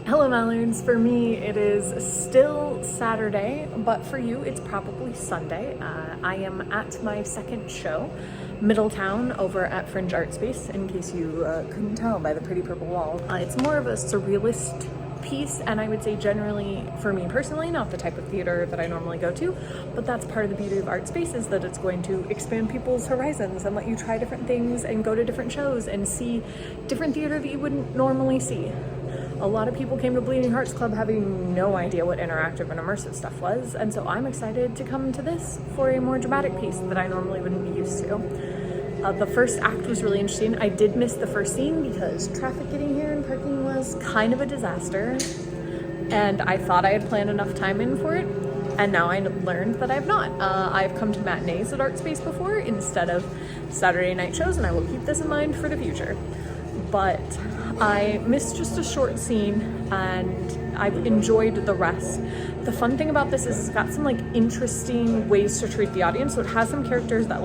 Hello Mallards, for me it is still Saturday, but for you it's probably Sunday. I am at my second show, Middletown, over at Fringe ArtSpace, in case you couldn't tell by the pretty purple wall. It's more of a surrealist piece, and I would say generally, for me personally, not the type of theater that I normally go to, but that's part of the beauty of ArtSpace, is that it's going to expand people's horizons and let you try different things and go to different shows and see different theater that you wouldn't normally see. A lot of people came to Bleeding Hearts Club having no idea what interactive and immersive stuff was, and so I'm excited to come to this for a more dramatic piece that I normally wouldn't be used to. The first act was really interesting. I did miss the first scene because traffic getting here and parking was kind of a disaster, and I thought I had planned enough time in for it, and now I learned that I have not. I've come to matinees at ArtSpace before instead of Saturday night shows, and I will keep this in mind for the future. But I missed just a short scene and I've enjoyed the rest. The fun thing about this is it's got some interesting ways to treat the audience. So it has some characters that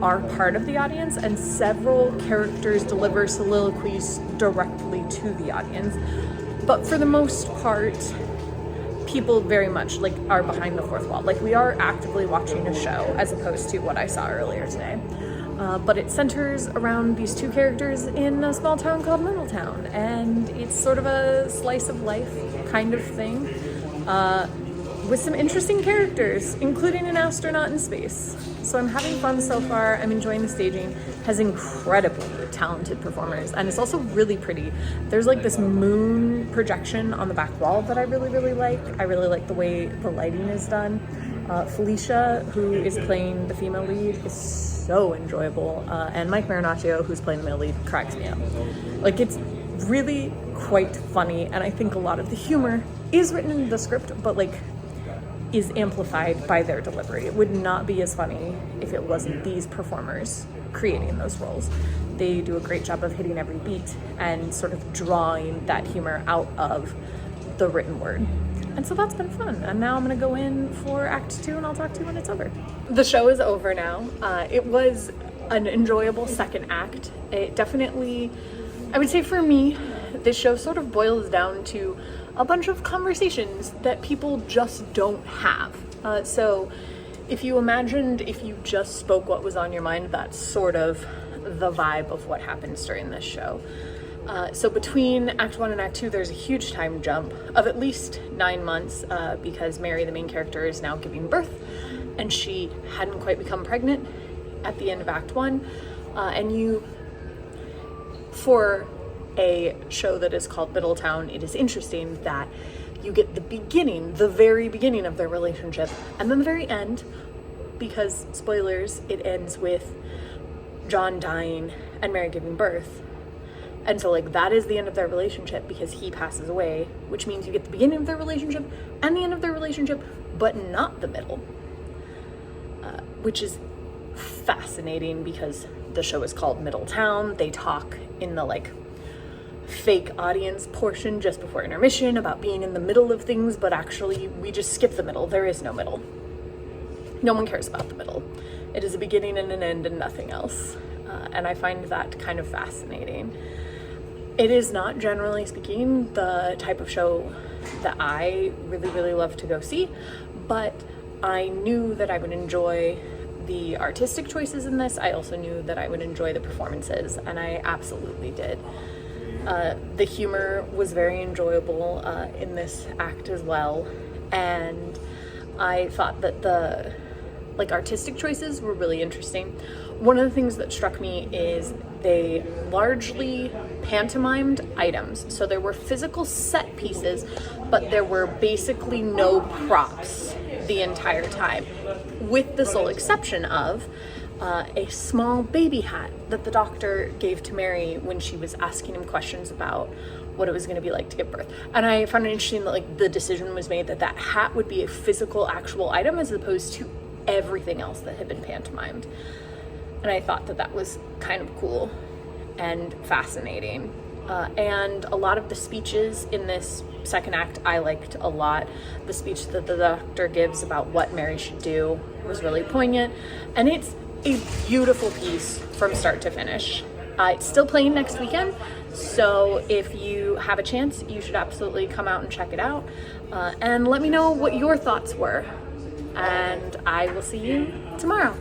are part of the audience, and several characters deliver soliloquies directly to the audience. But for the most part, people very much are behind the fourth wall. We are actively watching a show as opposed to what I saw earlier today. But it centers around these two characters in a small town called Middletown, and it's sort of a slice of life kind of thing, with some interesting characters, including an astronaut in space. So I'm having fun so far. I'm enjoying the staging. It has incredibly talented performers, and it's also really pretty. There's this moon projection on the back wall that I really like. I really like the way the lighting is done. Felicia, who is playing the female lead, is so enjoyable, and Mike Marinaccio, who's playing the male lead, cracks me up. It's really quite funny, and I think a lot of the humor is written in the script, but is amplified by their delivery. It would not be as funny if it wasn't these performers creating those roles. They do a great job of hitting every beat and sort of drawing that humor out of the written word. And so that's been fun. And now I'm gonna go in for Act 2 and I'll talk to you when it's over. The show is over now. It was an enjoyable second act. It definitely, I would say for me, this show sort of boils down to a bunch of conversations that people just don't have. So if you imagined if you just spoke what was on your mind, that's sort of the vibe of what happens during this show. So between Act 1 and Act 2, there's a huge time jump of at least 9 months, because Mary, the main character, is now giving birth, and she hadn't quite become pregnant at the end of Act 1. For a show that is called Middletown, it is interesting that you get the very beginning of their relationship, and then the very end, because, spoilers, it ends with John dying and Mary giving birth. And so that is the end of their relationship because he passes away, which means you get the beginning of their relationship and the end of their relationship, but not the middle, which is fascinating because the show is called Middletown. They talk in the fake audience portion just before intermission about being in the middle of things, but actually we just skip the middle. There is no middle. No one cares about the middle. It is a beginning and an end and nothing else. And I find that kind of fascinating. It is not, generally speaking, the type of show that I really love to go see, but I knew that I would enjoy the artistic choices in this. I also knew that I would enjoy the performances, and I absolutely did. The humor was very enjoyable in this act as well, and I thought that the artistic choices were really interesting. One of the things that struck me is they largely pantomimed items. So there were physical set pieces, but there were basically no props the entire time, with the sole exception of a small baby hat that the doctor gave to Mary when she was asking him questions about what it was going to be like to give birth. And I found it interesting that the decision was made that that hat would be a physical, actual item as opposed to everything else that had been pantomimed. And I thought that that was kind of cool and fascinating. And a lot of the speeches in this second act I liked a lot. The speech that the doctor gives about what Mary should do was really poignant, and it's a beautiful piece from start to finish. It's still playing next weekend, so if you have a chance, you should absolutely come out and check it out. And let me know what your thoughts were. And I will see you tomorrow.